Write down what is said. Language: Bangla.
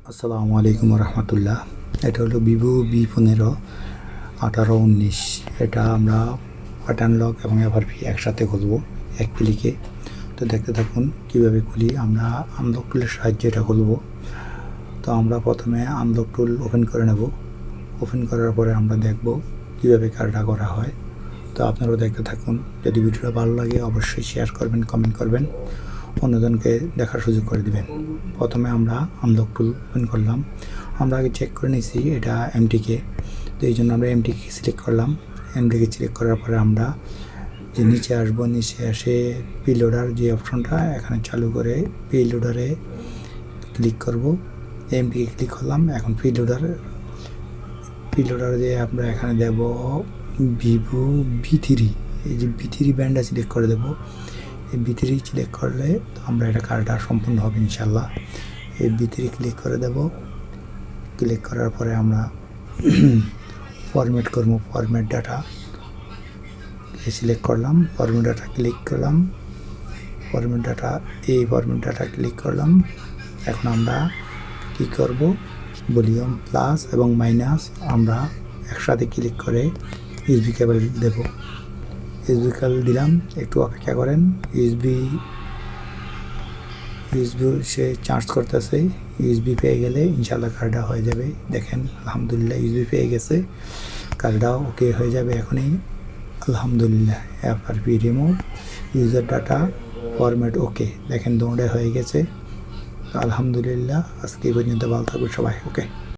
আসসালামু আলাইকুম রহমতুল্লাহ। এটা হলো ভিভো V15 1819। এটা আমরা বাটন লক এবং এভারপি একসাথে খুলবো এক ক্লিকে। তো দেখতে থাকুন কীভাবে খুলি। আমরা আনলক টুলের সাহায্যে এটা খুলবো। তো আমরা প্রথমে আনলক টুল ওপেন করে নেব। ওপেন করার পরে আমরা দেখব কীভাবে কাজটা করা হয়। তো আপনারাও দেখতে থাকুন। যদি ভিডিওটা ভালো লাগে অবশ্যই শেয়ার করবেন, কমেন্ট করবেন, অন্যজনকে দেখার সুযোগ করে দিবেন। প্রথমে আমরা আনলক টুল ওপেন করলাম। আমরা আগে চেক করে নিয়েছি এটা এমটিকে, তো এই জন্য আমরা এমটিকে সিলেক্ট করলাম। এমটিকে সিলেক্ট করার পরে আমরা যে নিচে আসবো, নিচে এসে পি লোডার যে অপশনটা এখানে চালু করে পি লোডারে ক্লিক করব। এমটিকে ক্লিক করলাম। এখন পি লোডারে দিয়ে আমরা এখানে দেব ভিভো V3। এই যে V3 ব্যান্ডটা সিলেক্ট করে দেবো। এই V3 সিলেক্ট করলে আমরা এটা কাজটা সম্পূর্ণ হবে ইনশাল্লাহ। এই V3 ক্লিক করে দেব। ক্লিক করার পরে আমরা ফরম্যাট করব। ফরম্যাট ডাটা সিলেক্ট করলাম, ফরম্যাট ডাটা ক্লিক করলাম, ফরম্যাট ডাটা এই ফরম্যাট ডাটা ক্লিক করলাম। এখন আমরা কি করব, ভলিউম প্লাস এবং মাইনাস আমরা একসাথে ক্লিক করে ইউএসবি কেবল দেব। ইউএসবি কেবল দিলাম, একটু অপেক্ষা করেন। ইউএসবি সে চার্জ করতেছে। ইউএসবি পেয়ে গেলে ইনশাল্লাহ কাজটা হয়ে যাবে। দেখেন আলহামদুলিল্লাহ ইউএসবি পেয়ে গেছে, কাজটাও ওকে হয়ে যাবে এখনই আলহামদুলিল্লাহ। FRP remove, user data, format okay. দেখেন দৌড়ে হয়ে গেছে আলহামদুলিল্লাহ। আজকে এই পর্যন্ত ভালো থাকবে সবাই। ওকে।